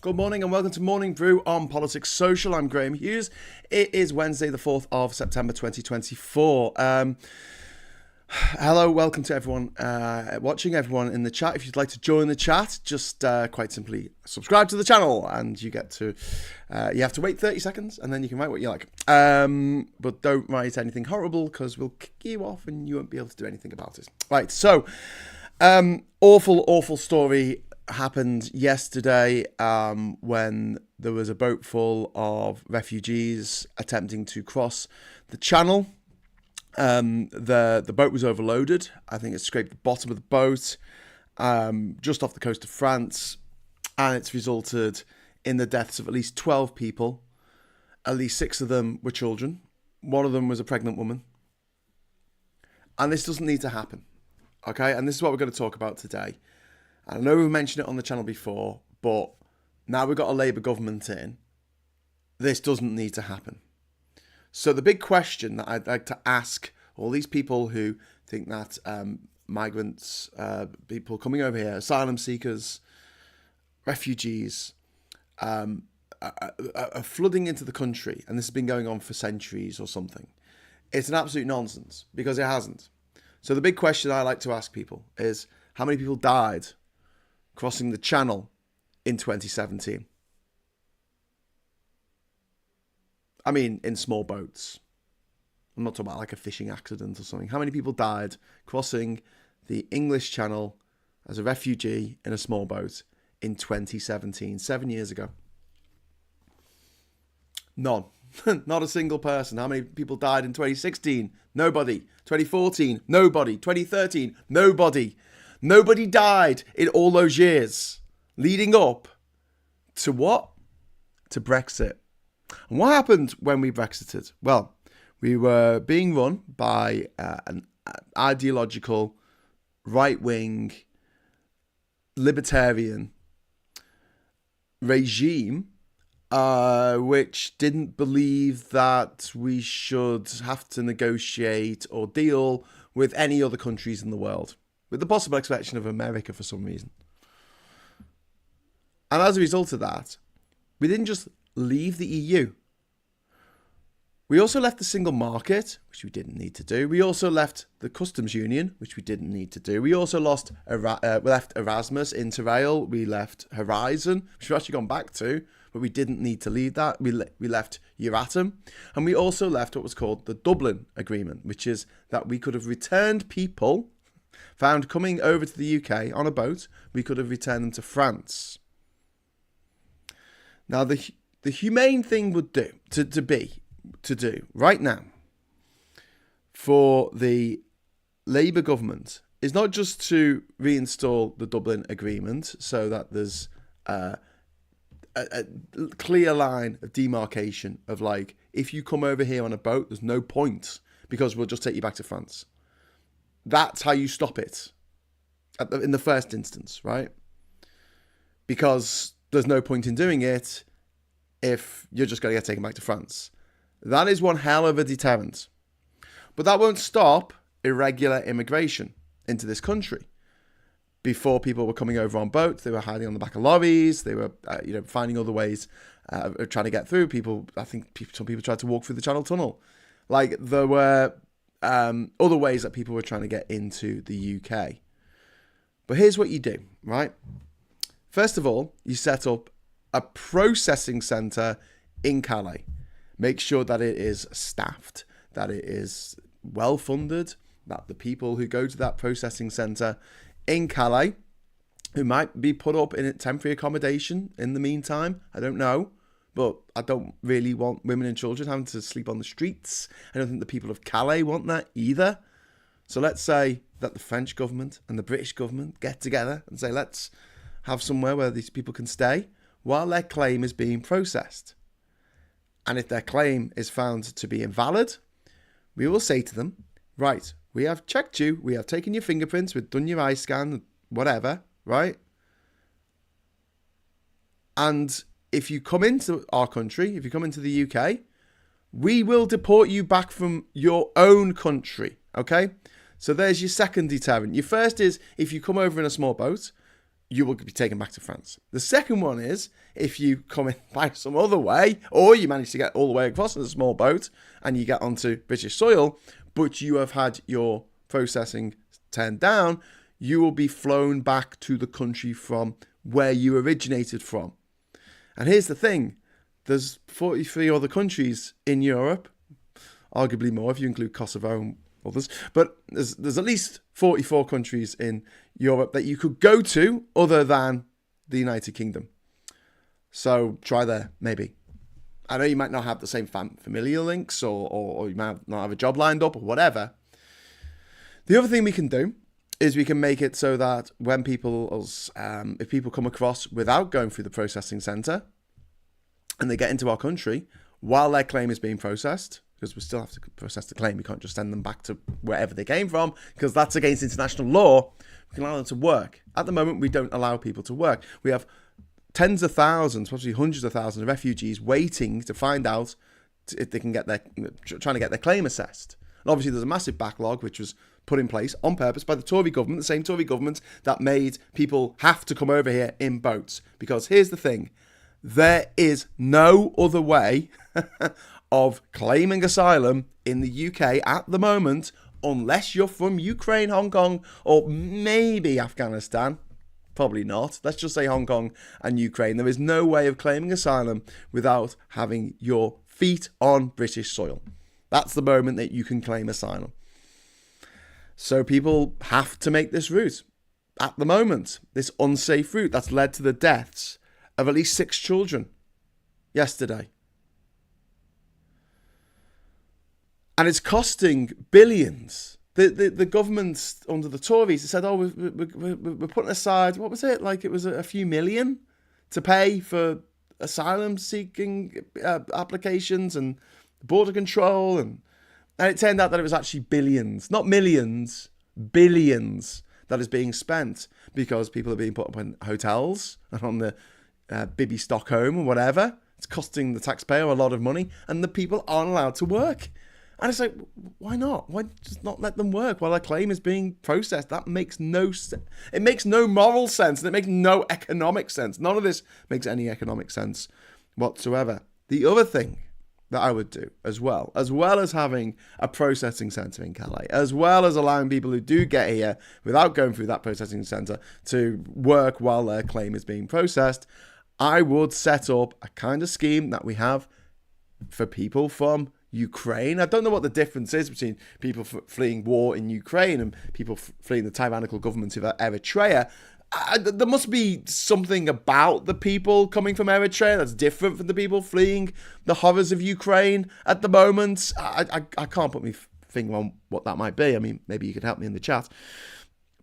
Good morning and welcome to Morning Brew on Politics Social. I'm Graham Hughes. It is Wednesday, the 4th of September 2024. Hello, welcome to everyone watching, everyone in the chat. If you'd like to join the chat, just quite simply subscribe to the channel and you get to, you have to wait 30 seconds and then you can write what you like. But don't write anything horrible because we'll kick you off and you won't be able to do anything about it. Right, so awful story happened yesterday when there was a boat full of refugees attempting to cross the channel. The boat was overloaded. I think it scraped the bottom of the boat just off the coast of France, and it's resulted in the deaths of at least 12 people. At least 6 of them were children. One of them was a pregnant woman. And this doesn't need to happen. Okay, and this is what we're going to talk about today. I know we've mentioned it on the channel before, but now we've got a Labour government in, this doesn't need to happen. So the big question that I'd like to ask all these people who think that migrants, people coming over here, asylum seekers, refugees, are flooding into the country, and this has been going on for centuries or something, it's an absolute nonsense, because it hasn't. So the big question I like to ask people is, how many people died crossing the channel in 2017? I mean, in small boats. I'm not talking about like a fishing accident or something. How many people died crossing the English Channel as a refugee in a small boat in 2017, 7 years ago? None. Not a single person. How many people died in 2016? Nobody. 2014? Nobody. 2013? Nobody. Nobody died in all those years leading up to what? To Brexit. And what happened when we Brexited? Well, we were being run by an ideological, right-wing, libertarian regime which didn't believe that we should have to negotiate or deal with any other countries in the world, with the possible exception of America for some reason. And as a result of that, we didn't just leave the EU. We also left the single market, which we didn't need to do. We also left the customs union, which we didn't need to do. We also left Erasmus, Interrail. We left Horizon, which we've actually gone back to, but we didn't need to leave that. We left Euratom. And we also left what was called the Dublin Agreement, which is that we could have returned people found coming over to the UK on a boat. We could have returned them to France. Now, the humane thing would do to do right now for the Labour government is not just to reinstall the Dublin Agreement so that there's a clear line of demarcation of like, if you come over here on a boat, there's no point because we'll just take you back to France. That's how you stop it in the first instance, right? Because there's no point in doing it if you're just going to get taken back to France. That is one hell of a deterrent. But that won't stop irregular immigration into this country. Before, people were coming over on boats, they were hiding on the back of lorries, they were finding other ways of trying to get through. Some people tried to walk through the Channel Tunnel. Like, there were other ways that people were trying to get into the UK. But here's what you do, right? First of all, you set up a processing centre in Calais. Make sure that it is staffed, that it is well funded, that the people who go to that processing centre in Calais, who might be put up in temporary accommodation in the meantime, I don't know, but I don't really want women and children having to sleep on the streets. I don't think the people of Calais want that either. So let's say that the French government and the British government get together and say, let's have somewhere where these people can stay while their claim is being processed. And if their claim is found to be invalid, we will say to them, right, we have checked you, we have taken your fingerprints, we've done your eye scan, whatever, right? And if you come into our country, if you come into the UK, we will deport you back from your own country, okay? So there's your second deterrent. Your first is if you come over in a small boat, you will be taken back to France. The second one is if you come in by some other way, or you manage to get all the way across in a small boat and you get onto British soil, but you have had your processing turned down, you will be flown back to the country from where you originated from. And here's the thing. There's 43 other countries in Europe, arguably more if you include Kosovo and others, but there's at least 44 countries in Europe that you could go to other than the United Kingdom. So try there, maybe. I know you might not have the same familial links or you might not have a job lined up or whatever. The other thing we can do is we can make it so that when if people come across without going through the processing centre and they get into our country while their claim is being processed, because we still have to process the claim, we can't just send them back to wherever they came from because that's against international law, we can allow them to work. At the moment, we don't allow people to work. We have tens of thousands, possibly hundreds of thousands of refugees waiting to find out if they can trying to get their claim assessed. And obviously there's a massive backlog which was put in place on purpose by the Tory government, the same Tory government that made people have to come over here in boats. Because here's the thing, there is no other way of claiming asylum in the UK at the moment unless you're from Ukraine, Hong Kong, or maybe Afghanistan. Probably not. Let's just say Hong Kong and Ukraine. There is no way of claiming asylum without having your feet on British soil. That's the moment that you can claim asylum. So people have to make this route. At the moment, this unsafe route that's led to the deaths of at least 6 children yesterday. And it's costing billions. The government under the Tories said, oh, we're putting aside, what was it? Like it was a few million to pay for asylum seeking applications and border control. And it turned out that it was actually billions, not millions, billions that is being spent because people are being put up in hotels and on the Bibby Stockholm or whatever. It's costing the taxpayer a lot of money and the people aren't allowed to work. And it's like, why not? Why just not let them work while their claim is being processed? That makes no sense. It makes no moral sense and it makes no economic sense. None of this makes any economic sense whatsoever. The other thing that I would do as well as having a processing centre in Calais, as well as allowing people who do get here without going through that processing centre to work while their claim is being processed, I would set up a kind of scheme that we have for people from Ukraine. I don't know what the difference is between people fleeing war in Ukraine and people fleeing the tyrannical government of Eritrea. There must be something about the people coming from Eritrea that's different from the people fleeing the horrors of Ukraine at the moment. I can't put my finger on what that might be. I mean, maybe you could help me in the chat.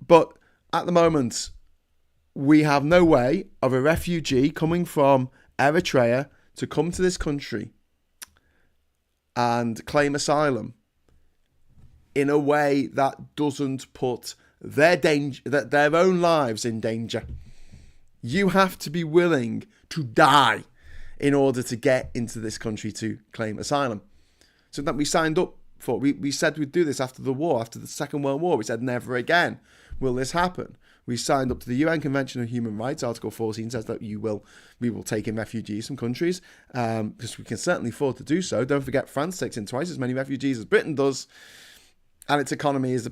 But at the moment, we have no way of a refugee coming from Eritrea to come to this country and claim asylum in a way that doesn't put their own lives in danger. You have to be willing to die in order to get into this country to claim asylum. So that we signed up for. We said we'd do this after the war, after the Second World War. We said never again will this happen. We signed up to the UN Convention on Human Rights. Article 14 says that we will take in refugees from countries because we can certainly afford to do so. Don't forget, France takes in twice as many refugees as Britain does, and its economy is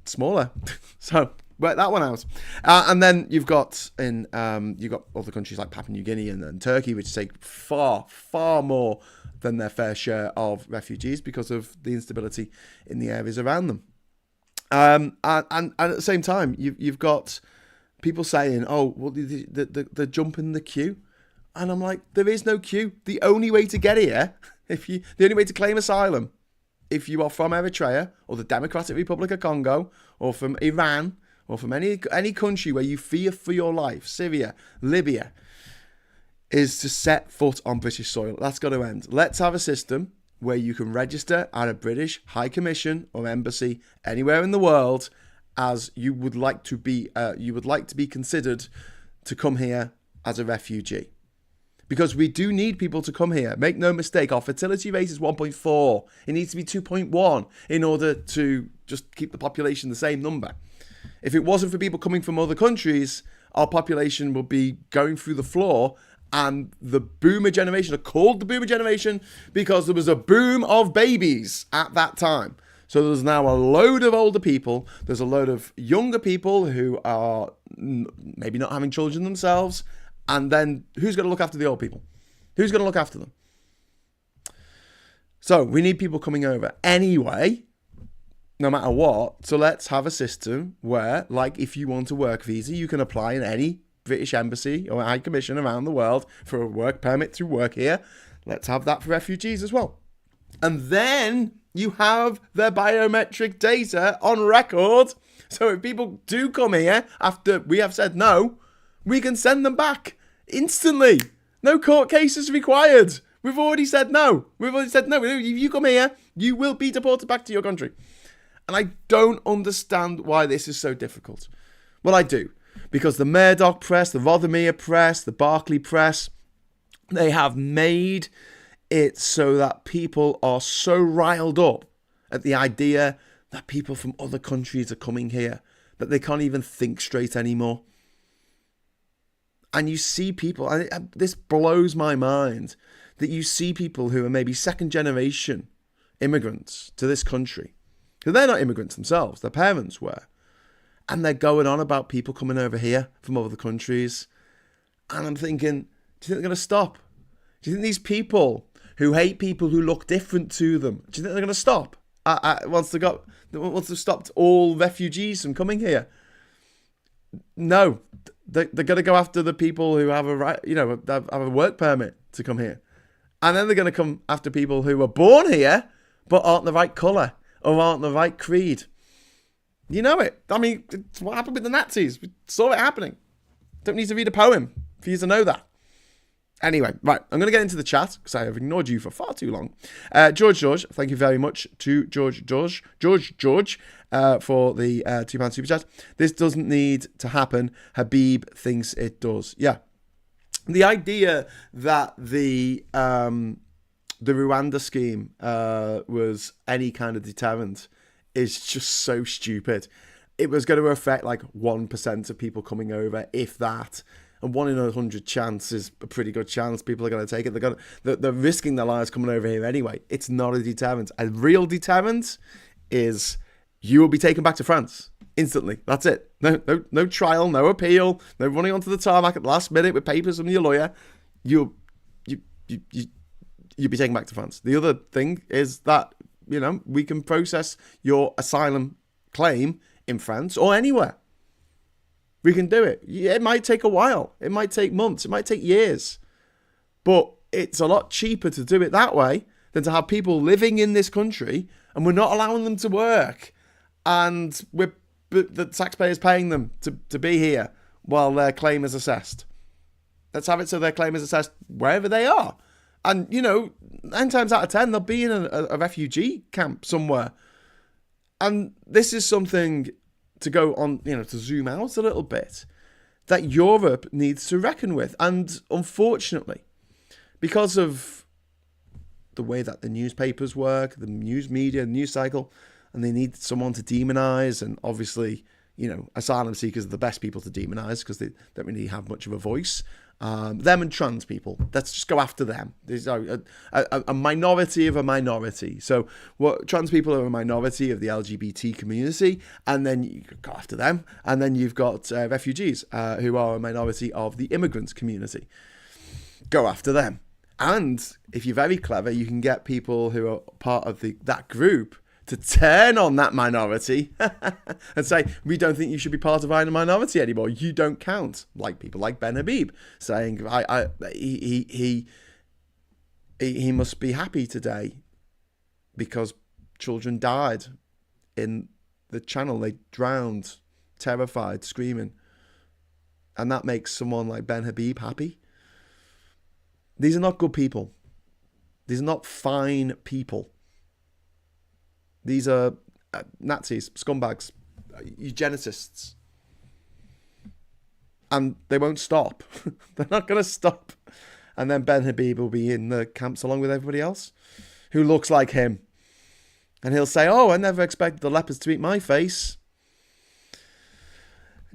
smaller. So work that one out. And then you've got other countries like Papua New Guinea and Turkey, which take far, far more than their fair share of refugees because of the instability in the areas around them. And at the same time, you've got people saying, "Oh, well, they're jumping the queue," and I'm like, there is no queue. The only way to get here, the only way to claim asylum, if you are from Eritrea or the Democratic Republic of Congo or from Iran or from any country where you fear for your life, Syria, Libya, is to set foot on British soil. That's got to end. Let's have a system where you can register at a British High Commission or embassy anywhere in the world as you would like to be considered to come here as a refugee. Because we do need people to come here. Make no mistake, our fertility rate is 1.4. It needs to be 2.1 in order to just keep the population the same number. If it wasn't for people coming from other countries, our population will be going through the floor. And the boomer generation are called the boomer generation because there was a boom of babies at that time. So there's now a load of older people. There's a load of younger people who are maybe not having children themselves. And then who's going to look after the old people? Who's going to look after them? So we need people coming over anyway, no matter what. So let's have a system where, like, if you want a work visa, you can apply in any British embassy or high commission around the world for a work permit to work here. Let's have that for refugees as well. And then you have their biometric data on record. So if people do come here after we have said no, we can send them back instantly. No court cases required. We've already said no. If you come here, you will be deported back to your country. And I don't understand why this is so difficult. Well, I do. Because the Murdoch press, the Rothermere press, the Barclay press, they have made it so that people are so riled up at the idea that people from other countries are coming here that they can't even think straight anymore. And you see people, and this blows my mind, that you see people who are maybe second generation immigrants to this country. Because they're not immigrants themselves, their parents were. And they're going on about people coming over here from other countries. And I'm thinking, do you think they're going to stop? Do you think these people who hate people who look different to them, do you think they're going to stop? Once they've stopped all refugees from coming here? No. They're going to go after the people who have a right, have a work permit to come here. And then they're going to come after people who were born here but aren't the right colour or aren't the right creed. You know it. I mean, it's what happened with the Nazis. We saw it happening. Don't need to read a poem for you to know that. Anyway, right. I'm going to get into the chat because I have ignored you for far too long. George, thank you very much to George for the £2 super chat. This doesn't need to happen. Habib thinks it does. Yeah. The idea that the Rwanda scheme was any kind of deterrent is just so stupid. It was going to affect like 1% of people coming over, if that. And 1 in 100 chance is a pretty good chance people are going to take it. They're risking their lives coming over here anyway. It's not a deterrent. A real deterrent is you will be taken back to France instantly. That's it. No trial, no appeal, no running onto the tarmac at the last minute with papers from your lawyer. You'll be taken back to France. The other thing is that, we can process your asylum claim in France or anywhere. We can do it. It might take a while. It might take months. It might take years. But it's a lot cheaper to do it that way than to have people living in this country and we're not allowing them to work. And the taxpayers paying them to be here while their claim is assessed. Let's have it so their claim is assessed wherever they are. And, 9 times out of 10, they'll be in a refugee camp somewhere. And this is something to go on, to zoom out a little bit, that Europe needs to reckon with. And unfortunately, because of the way that the newspapers work, the news media, the news cycle, and they need someone to demonize, and obviously, asylum seekers are the best people to demonize because they don't really have much of a voice. Them and trans people, let's just go after them. There's a minority of a minority. So trans people are a minority of the LGBT community, and then you go after them. And then you've got refugees who are a minority of the immigrant community. Go after them. And if you're very clever, you can get people who are part of that group to turn on that minority and say, we don't think you should be part of our minority anymore. You don't count. Like people like Ben Habib saying, he must be happy today because children died in the channel. They drowned, terrified, screaming. And that makes someone like Ben Habib happy. These are not good people. These are not fine people. These are Nazis, scumbags, eugenicists. And they won't stop. They're not going to stop. And then Ben Habib will be in the camps along with everybody else who looks like him. And he'll say, I never expected the leopards to eat my face.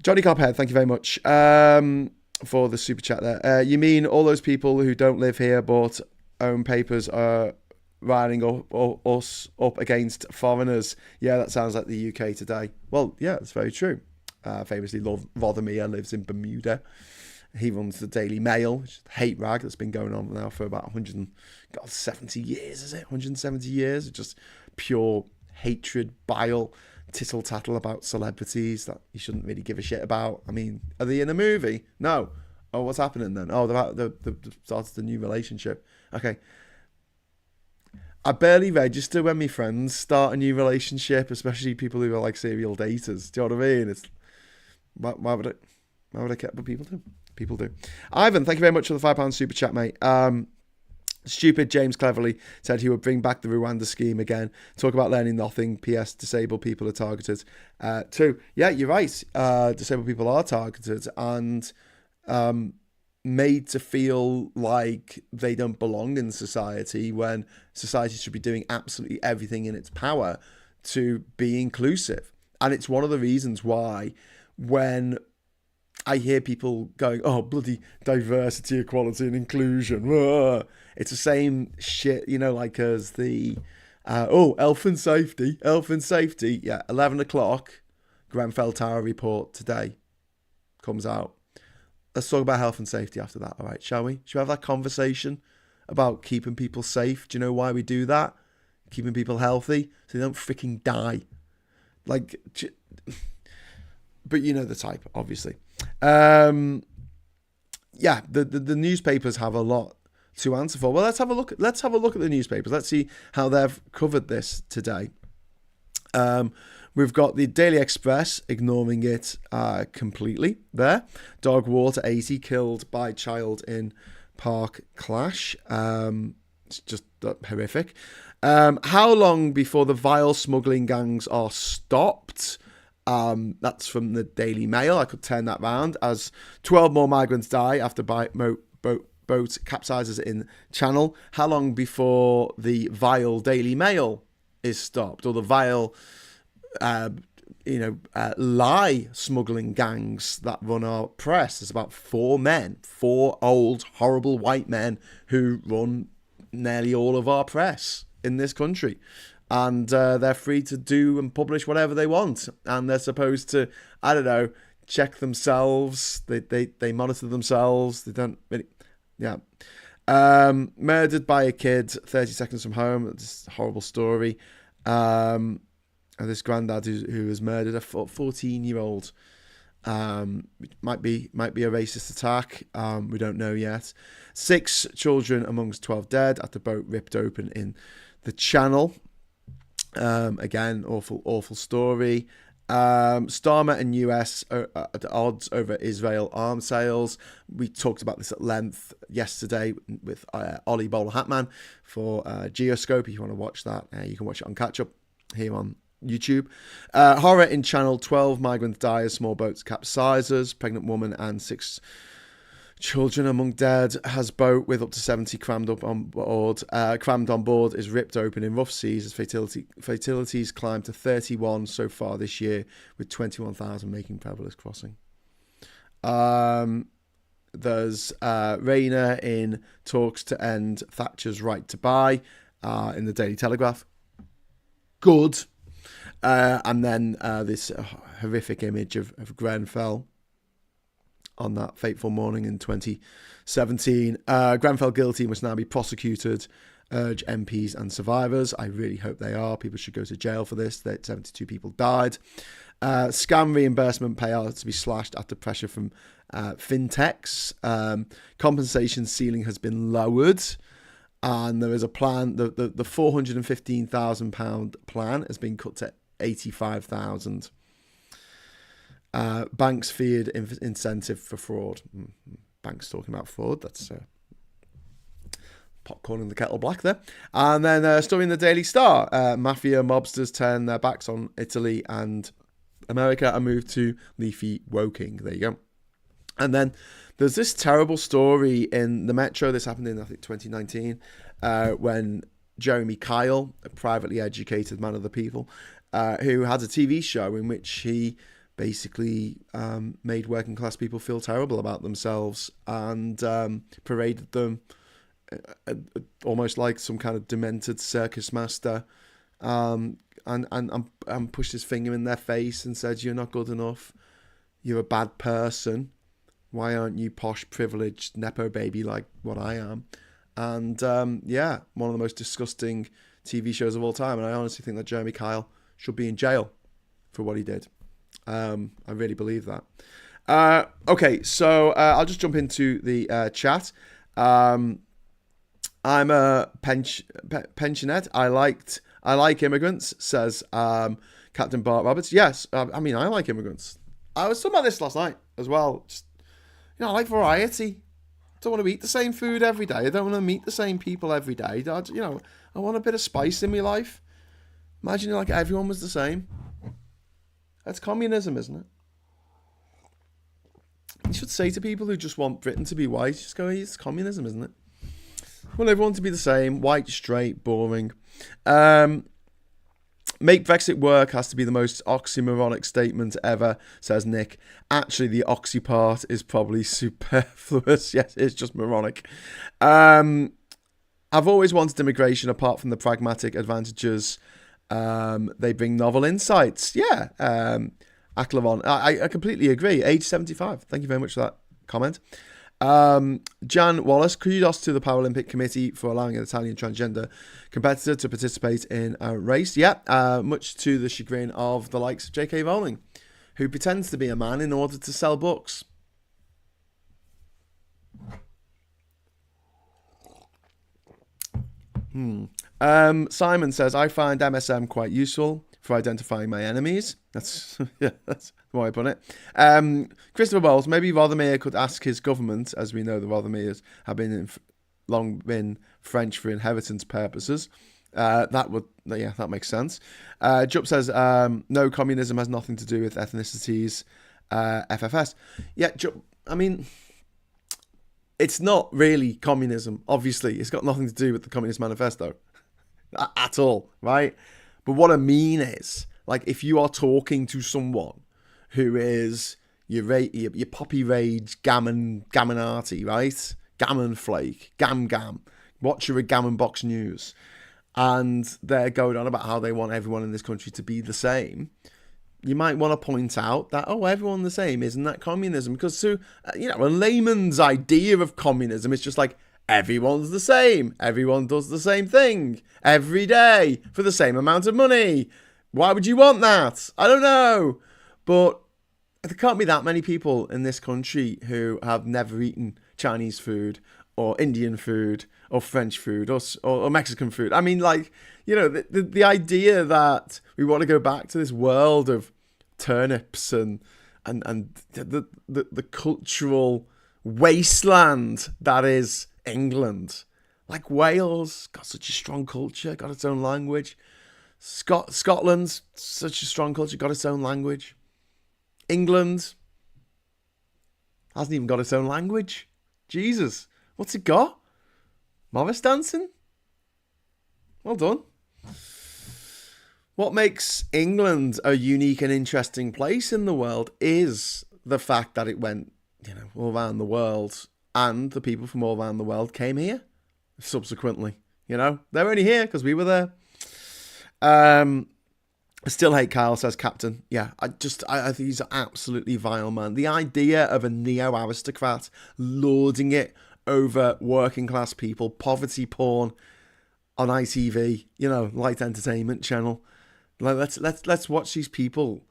Johnny Cophead, thank you very much for the super chat there. You mean all those people who don't live here but own papers are riling us up against foreigners? Yeah, that sounds like the UK today. Well, yeah, that's very true. Famously, Rothermere lives in Bermuda. He runs the Daily Mail, which is a hate rag that's been going on now for about 170 years, is it? 170 years of just pure hatred, bile, tittle-tattle about celebrities that you shouldn't really give a shit about. I mean, are they in a movie? No. Oh, what's happening then? Oh, they've started a new relationship. Okay. I barely register when my friends start a new relationship, especially people who are like serial daters. Do you know what I mean? It's why would I care? But people do. People do. Ivan, thank you very much for the £5 super chat, mate. Stupid James Cleverly said he would bring back the Rwanda scheme again. Talk about learning nothing. P.S. Disabled people are targeted. Too. Yeah, you're right. Disabled people are targeted and made to feel like they don't belong in society when society should be doing absolutely everything in its power to be inclusive. And it's one of the reasons why when I hear people going, oh, bloody diversity, equality and inclusion. It's the same shit, like as the, health and safety. Yeah, 11 o'clock, Grenfell Tower report today comes out. Let's talk about health and safety after that, all right, shall we? Should we have that conversation about keeping people safe? Do you know why we do that? Keeping people healthy so they don't freaking die. But you know the type, obviously. The newspapers have a lot to answer for. Well, let's have a look at the newspapers. Let's see how they've covered this today. We've got the Daily Express ignoring it completely there. Dog water 80 killed by child in park clash. It's just horrific. How long before the vile smuggling gangs are stopped? That's from the Daily Mail. I could turn that round as 12 more migrants die after boat capsizes in Channel. How long before the vile Daily Mail is stopped, or the vile lie smuggling gangs that run our press? There's about 4 old horrible white men who run nearly all of our press in this country. And they're free to do and publish whatever they want. And they're supposed to, I don't know, check themselves. They monitor themselves. They don't really, yeah. Murdered by a kid 30 seconds from home. It's a horrible story. And this granddad who was murdered, a 14-year-old. Might be a racist attack. We don't know yet. 6 children amongst 12 dead after boat ripped open in the Channel. Again, awful story. Starmer and US at odds over Israel arms sales. We talked about this at length yesterday with Ollie Bowler-Hatman for Geoscope. If you want to watch that, you can watch it on Catch Up here on YouTube. Horror in Channel, 12 migrants die as small boats capsizes. Pregnant woman and 6 children among dead. Has boat with up to 70 crammed on board is ripped open in rough seas as fatalities climb to 31 so far this year, with 21,000 making perilous crossing. There's Rayner in talks to end Thatcher's right to buy in the Daily Telegraph. Good. And then this horrific image of Grenfell on that fateful morning in 2017. Grenfell guilty must now be prosecuted. Urge MPs and survivors. I really hope they are. People should go to jail for this. That 72 people died. Scam reimbursement payouts to be slashed after pressure from fintechs. Compensation ceiling has been lowered. And there is a plan. The £415,000 plan has been cut to £85,000. Banks feared incentive for fraud. Banks talking about fraud. That's popcorn in the kettle black there. And then a story in the Daily Star. Mafia mobsters turn their backs on Italy and America and move to leafy Woking. There you go. And then there's this terrible story in the Metro. This happened in, I think, 2019, when Jeremy Kyle, a privately educated man of the people, who had a TV show in which he basically made working class people feel terrible about themselves and paraded them almost like some kind of demented circus master, and pushed his finger in their face and said, "You're not good enough. You're a bad person. Why aren't you posh, privileged, nepo baby like what I am?" And one of the most disgusting TV shows of all time. And I honestly think that Jeremy Kyle should be in jail for what he did. I really believe that. Okay, so I'll just jump into the chat. I'm a pensionette. I like immigrants, says Captain Bart Roberts. Yes, I mean, I like immigrants. I was talking about this last night as well. Just, I like variety. I don't want to eat the same food every day. I don't want to meet the same people every day. I want a bit of spice in my life. Imagine like everyone was the same. That's communism, isn't it? You should say to people who just want Britain to be white, just go, it's communism, isn't it? I want everyone to be the same, white, straight, boring. Make Brexit work has to be the most oxymoronic statement ever, says Nick. Actually, the oxy part is probably superfluous. Yes, it's just moronic. I've always wanted immigration apart from the pragmatic advantages. They bring novel insights. Yeah. Aklavon, I completely agree. Age 75. Thank you very much for that comment. Jan Wallace, kudos to the Paralympic Committee for allowing an Italian transgender competitor to participate in a race. Yeah, much to the chagrin of the likes of J.K. Rowling, who pretends to be a man in order to sell books. Simon says, I find MSM quite useful for identifying my enemies. That's that's the way I put it. Christopher Bowles, maybe Rothermere could ask his government, as we know the Rothermeres have long been French for inheritance purposes. That makes sense. Jupp says, no, communism has nothing to do with ethnicities. FFS. Yeah, Jupp, I mean, it's not really communism, obviously. It's got nothing to do with the Communist Manifesto at all, right? But what I mean is, like, if you are talking to someone who is your poppy rage gammonarty, right? Gammon flake, gam, watch your Gammon Box News, and they're going on about how they want everyone in this country to be the same, you might want to point out that, everyone the same, isn't that communism? Because, a layman's idea of communism is just like, everyone's the same. Everyone does the same thing every day for the same amount of money. Why would you want that? I don't know. But there can't be that many people in this country who have never eaten Chinese food or Indian food or French food or Mexican food. I mean, like, the idea that we want to go back to this world of turnips and the cultural wasteland that is England. Like Wales, got such a strong culture, got its own language. Scotland's such a strong culture, got its own language. England hasn't even got its own language. Jesus, what's it got? Morris dancing? Well done. What makes England a unique and interesting place in the world is the fact that it went, all around the world, and the people from all around the world came here subsequently. They're only here because we were there. I still hate Kyle, says Captain. Yeah, I think he's an absolutely vile man. The idea of a neo-aristocrat lording it over working class people, poverty porn on ITV, light entertainment channel. Like, let's watch these people's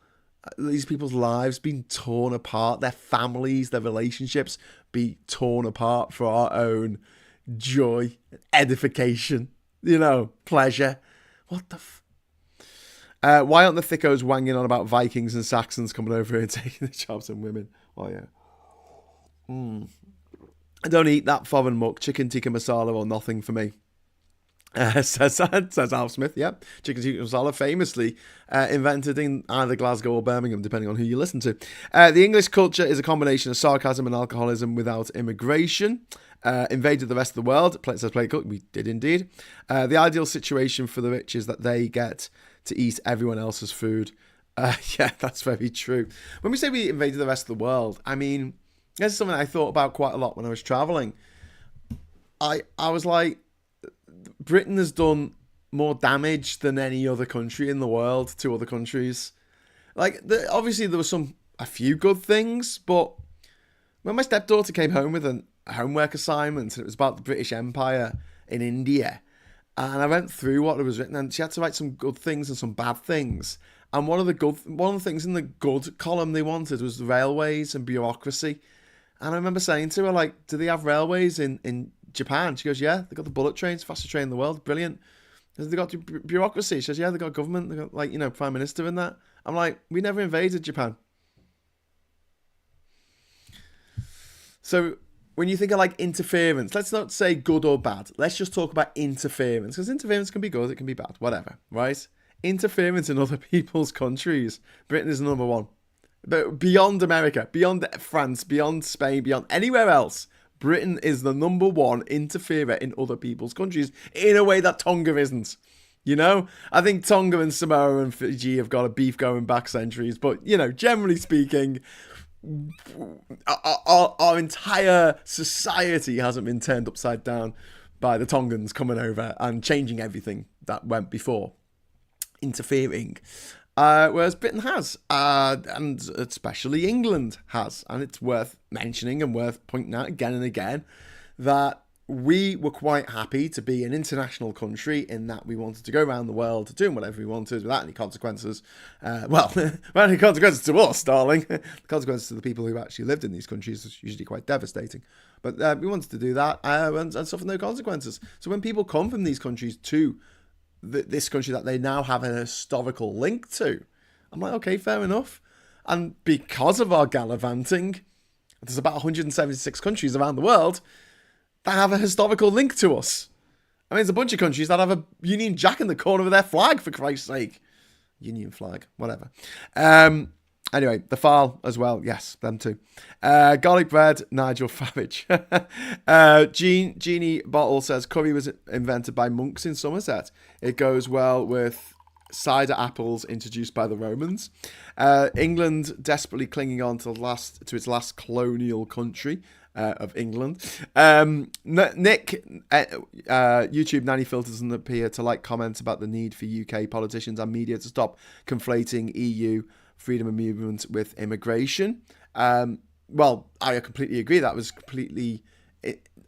lives being torn apart, their families, their relationships be torn apart for our own joy, edification, pleasure. What the why aren't the thickos wanging on about Vikings and Saxons coming over here and taking the jobs and women? Oh, yeah. I don't eat that foreign muck, chicken tikka masala or nothing for me. Says Al Smith, yeah. Chicken tikka masala, famously invented in either Glasgow or Birmingham, depending on who you listen to. The English culture is a combination of sarcasm and alcoholism without immigration. Invaded the rest of the world, says Play Cook. We did indeed. The ideal situation for the rich is that they get to eat everyone else's food Yeah, that's very true. When we say we invaded the rest of the world, I mean, this is something I thought about quite a lot when I was traveling. I was like, Britain has done more damage than any other country in the world to other countries. Like, obviously there was a few good things, but when my stepdaughter came home with a homework assignment and it was about the British Empire in India, and I went through what was written, and she had to write some good things and some bad things. And one of the things in the good column they wanted was railways and bureaucracy. And I remember saying to her, like, do they have railways in Japan? She goes, yeah, they got the bullet trains, fastest train in the world, brilliant. They got bureaucracy. She says, yeah, they got government, they got, like, prime minister and that. I'm like, we never invaded Japan. So when you think of like interference, let's not say good or bad. Let's just talk about interference, because interference can be good, it can be bad, whatever, right? Interference in other people's countries. Britain is number one. But beyond America, beyond France, beyond Spain, beyond anywhere else, Britain is the number one interferer in other people's countries in a way that Tonga isn't. I think Tonga and Samoa and Fiji have got a beef going back centuries, but, generally speaking, our entire society hasn't been turned upside down by the Tongans coming over and changing everything that went before, interfering. Whereas Britain has, and especially England has. And it's worth mentioning and worth pointing out again and again that we were quite happy to be an international country in that we wanted to go around the world doing whatever we wanted without any consequences. Without any consequences to us, darling. The consequences to the people who actually lived in these countries is usually quite devastating. But we wanted to do that and suffer no consequences. So when people come from these countries to this country that they now have an historical link to, I'm like, okay, fair enough. And because of our gallivanting, there's about 176 countries around the world that have a historical link to us. I mean, there's a bunch of countries that have a Union Jack in the corner of their flag, for Christ's sake. Union flag, whatever. Anyway, the file as well. Yes, them too. Garlic bread, Nigel Farage. Jeannie Bottle says, curry was invented by monks in Somerset. It goes well with cider apples introduced by the Romans. England desperately clinging on to its last colonial country. Of England. Nick, YouTube Nanny Filters doesn't appear to like comments about the need for UK politicians and media to stop conflating EU freedom of movement with immigration. Well, I completely agree. That was completely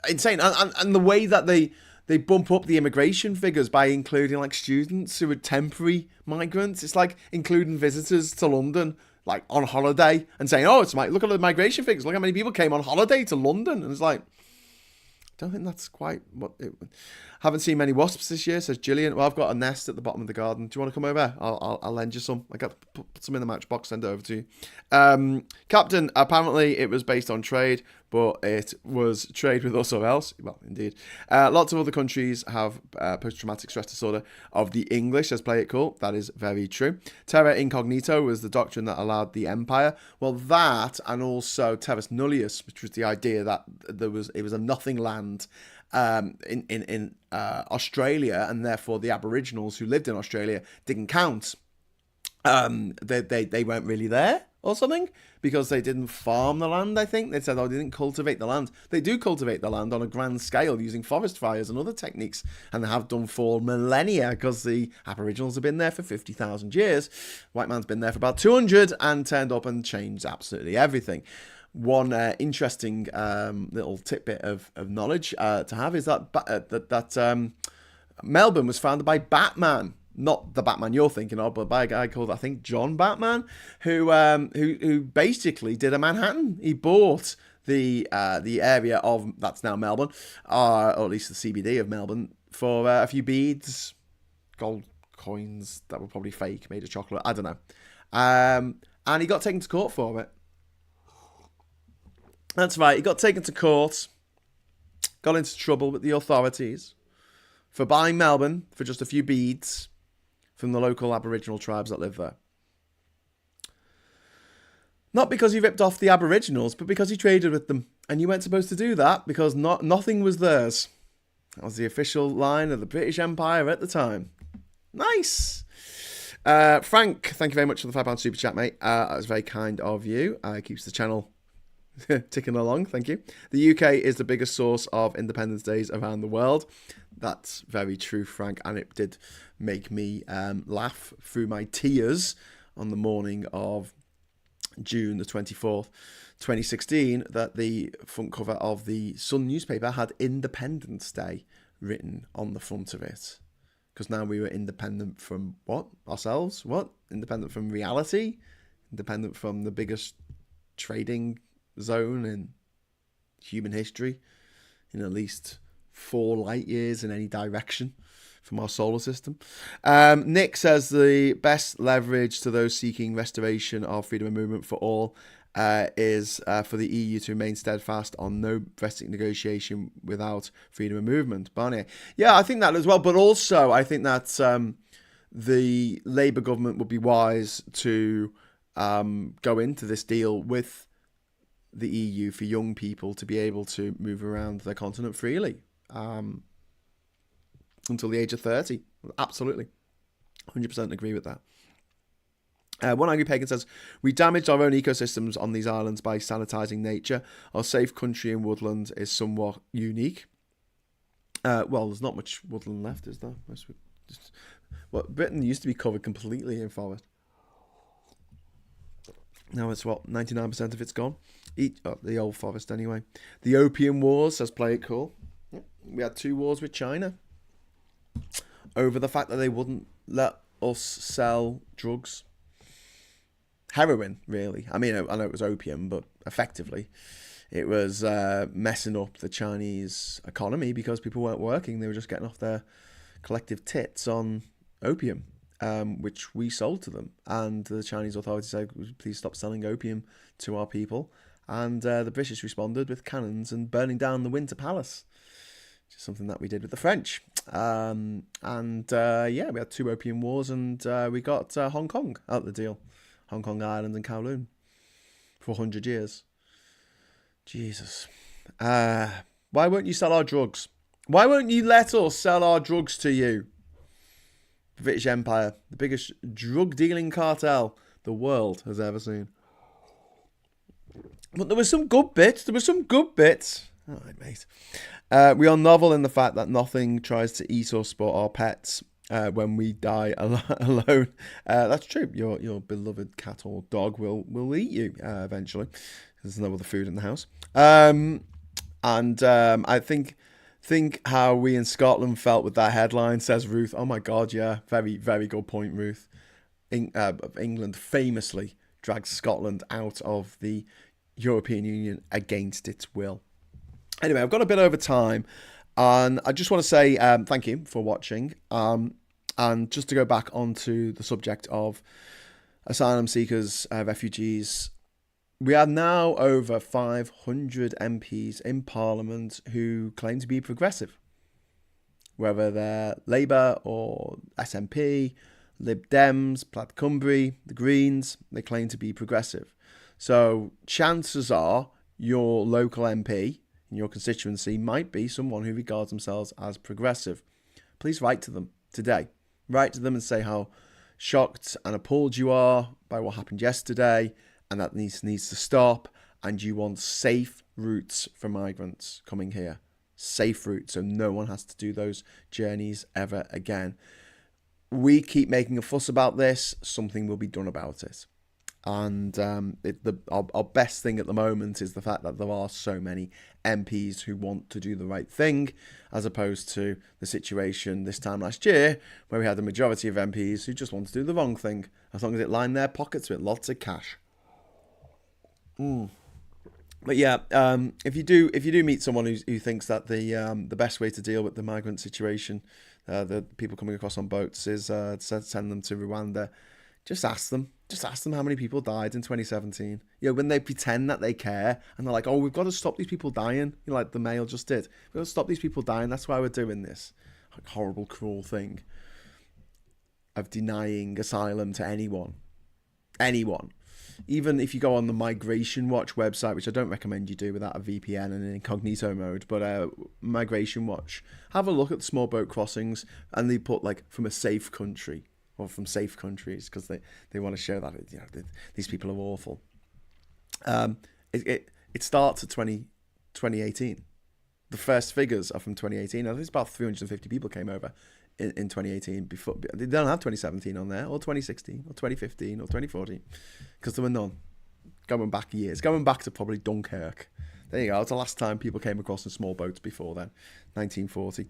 insane. And the way that they bump up the immigration figures by including like students who are temporary migrants. It's like including visitors to London like on holiday and saying, oh, look at the migration figures. Look how many people came on holiday to London. And it's like, I don't think that's quite what it... Haven't seen many wasps this year, says Gillian. Well, I've got a nest at the bottom of the garden. Do you want to come over? I'll lend you some. I got to put some in the matchbox, send it over to you. Captain, apparently it was based on trade, but it was trade with us or else. Well, indeed. Lots of other countries have post-traumatic stress disorder of the English, says Play It Cool. That is very true. Terra Incognito was the doctrine that allowed the empire. Well, that, and also Terrace Nullius, which was the idea that it was a nothing land in Australia, and therefore the Aboriginals who lived in Australia didn't count. They weren't really there or something because they didn't farm the land. I think they said, they didn't cultivate the land. They do cultivate the land on a grand scale using forest fires and other techniques, and they have done for millennia because the Aboriginals have been there for 50,000 years. White man's been there for about 200 and turned up and changed absolutely everything. One interesting little tidbit of knowledge to have is that Melbourne was founded by Batman. Not the Batman you're thinking of, but by a guy called, I think, John Batman, who basically did a Manhattan. He bought the area of, that's now Melbourne, or at least the CBD of Melbourne, for a few beads, gold coins that were probably fake, made of chocolate, I don't know. And he got taken to court for it. That's right, he got taken to court, got into trouble with the authorities for buying Melbourne for just a few beads from the local Aboriginal tribes that live there. Not because he ripped off the Aboriginals, but because he traded with them. And you weren't supposed to do that because nothing was theirs. That was the official line of the British Empire at the time. Nice. Frank, thank you very much for the £5 super chat, mate. That was very kind of you. Keeps the channel ticking along. Thank you. The UK is the biggest source of Independence Days around the world. That's very true, Frank, and it did make me laugh through my tears on the morning of June the 24th, 2016, that the front cover of the Sun newspaper had Independence Day written on the front of it. Because now we were independent from what? Ourselves? What? Independent from reality? Independent from the biggest trading zone in human history, in at least 4 light years in any direction from our solar system. Nick says the best leverage to those seeking restoration of freedom of movement for all is for the EU to remain steadfast on no Brexit negotiation without freedom of movement. Barnier. Yeah, I think that as well. But also, I think that the Labour government would be wise to go into this deal with the EU for young people to be able to move around their continent freely until the age of 30. Absolutely. 100% agree with that. One Angry Pagan says, we damaged our own ecosystems on these islands by sanitising nature. Our safe country and woodland is somewhat unique. Well, there's not much woodland left, is there? Britain used to be covered completely in forest. Now it's 99% of it's gone. The old forest anyway. The Opium Wars, says Play It Cool. We had 2 wars with China over the fact that they wouldn't let us sell drugs. Heroin, really. I mean, I know it was opium, but effectively it was messing up the Chinese economy because people weren't working. They were just getting off their collective tits on opium, which we sold to them. And the Chinese authorities said, please stop selling opium to our people. And the British responded with cannons and burning down the Winter Palace, which is something that we did with the French. Yeah, we had 2 opium wars, and we got Hong Kong out of the deal. Hong Kong Island and Kowloon for 100 years. Jesus. Why won't you sell our drugs? Why won't you let us sell our drugs to you? British Empire, the biggest drug dealing cartel the world has ever seen. But there were some good bits. All right, mate. We are novel in the fact that nothing tries to eat us but our pets. When we die alone. That's true. Your beloved cat or dog will eat you eventually. There's no other food in the house. I think how we in Scotland felt with that headline, says Ruth. Oh my God, yeah. Very, very good point, Ruth. England famously dragged Scotland out of the European Union against its will. Anyway, I've got a bit over time. And I just want to say thank you for watching. And just to go back onto the subject of asylum seekers, refugees, we are now over 500 MPs in Parliament who claim to be progressive. Whether they're Labour or SNP, Lib Dems, Plaid Cymru, the Greens, they claim to be progressive. So chances are your local MP in your constituency might be someone who regards themselves as progressive. Please write to them today. Write to them and say how shocked and appalled you are by what happened yesterday, and that needs to stop, and you want safe routes for migrants coming here. Safe routes, so no one has to do those journeys ever again. We keep making a fuss about this, something will be done about it. And our best thing at the moment is the fact that there are so many MPs who want to do the right thing, as opposed to the situation this time last year where we had a majority of MPs who just want to do the wrong thing, as long as it lined their pockets with lots of cash. But yeah, if you do meet someone who thinks that the best way to deal with the migrant situation, the people coming across on boats, is to send them to Rwanda, just ask them how many people died in 2017. When they pretend that they care and they're like, oh, we've got to stop these people dying, like the Mail just did. We've got to stop these people dying. That's why we're doing this horrible, cruel thing of denying asylum to anyone. Even if you go on the Migration Watch website, which I don't recommend you do without a VPN and in incognito mode, but Migration Watch, have a look at the small boat crossings, and they put from a safe country. or from safe countries, because they want to show that these people are awful. It starts at 2018. The first figures are from 2018. I think it's about 350 people came over in 2018. Before they don't have 2017 on there, or 2016, or 2015, or 2014, because there were none. Going back years, going back to probably Dunkirk. There you go. It's the last time people came across in small boats before then, 1940.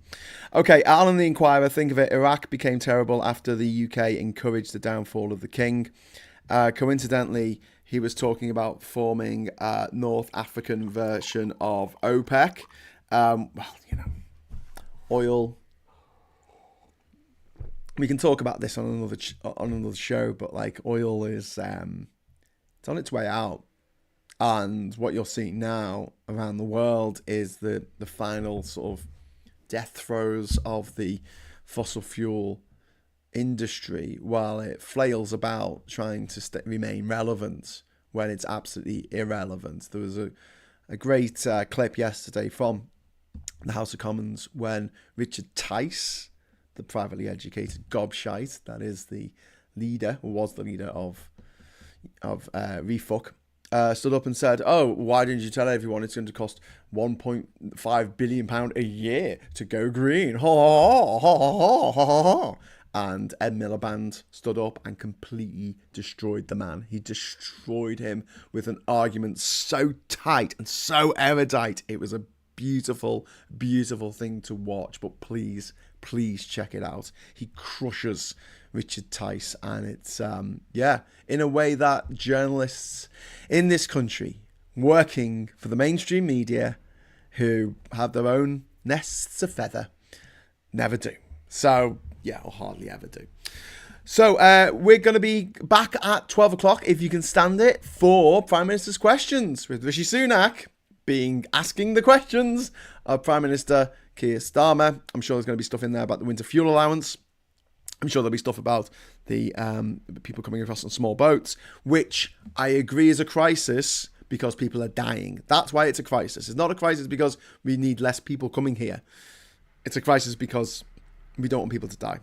Okay, Alan the Inquirer, think of it. Iraq became terrible after the UK encouraged the downfall of the king. Coincidentally, he was talking about forming a North African version of OPEC. Well, oil. We can talk about this on another show, but like oil is it's on its way out. And what you're seeing now around the world is the final sort of death throes of the fossil fuel industry, while it flails about trying to remain relevant when it's absolutely irrelevant. There was a great clip yesterday from the House of Commons when Richard Tice, the privately educated gobshite that is the leader, or was the leader of Refuck, stood up and said, "Oh, why didn't you tell everyone it's going to cost £1.5 billion a year to go green?" Ha ha ha ha ha ha ha. And Ed Miliband stood up and completely destroyed the man. He destroyed him with an argument so tight and so erudite. It was a beautiful, beautiful thing to watch. But please check it out. He crushes Richard Tice, and it's in a way that journalists in this country working for the mainstream media, who have their own nests of feather, never do. So or hardly ever do. So we're going to be back at 12 o'clock, if you can stand it, for Prime Minister's Questions, with Rishi Sunak asking the questions of Prime Minister Keir Starmer. I'm sure there's going to be stuff in there about the winter fuel allowance. I'm sure there'll be stuff about the people coming across on small boats, which I agree is a crisis because people are dying. That's why it's a crisis. It's not a crisis because we need less people coming here. It's a crisis because we don't want people to die.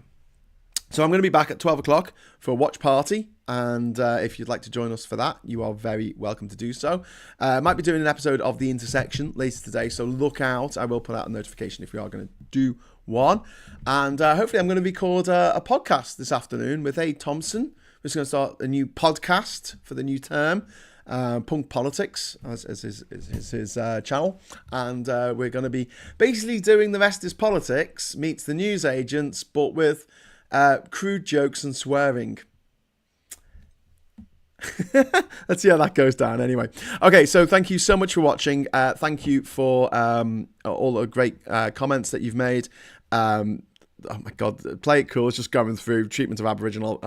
So I'm going to be back at 12 o'clock for a watch party. And if you'd like to join us for that, you are very welcome to do so. I might be doing an episode of The Intersection later today, so look out. I will put out a notification if we are going to do one. And hopefully I'm going to record a podcast this afternoon with Aid Thompson. We're just going to start a new podcast for the new term. Punk Politics as his channel, and we're going to be basically doing The Rest is Politics meets the news agents, but with crude jokes and swearing. Let's see how that goes down anyway. Okay, so thank you so much for watching. Thank you for all the great comments that you've made. Oh my God, Play It Cool is just going through treatment of Aboriginal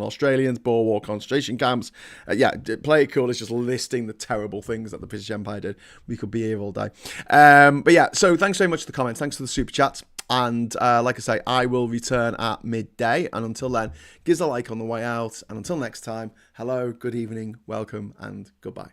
Australians, Boer War concentration camps. Play It Cool is just listing the terrible things that the British Empire did. We could be here all day. So thanks very much for the comments. Thanks for the super chats. And like I say, I will return at midday. And until then, give us a like on the way out. And until next time, hello, good evening, welcome, and goodbye.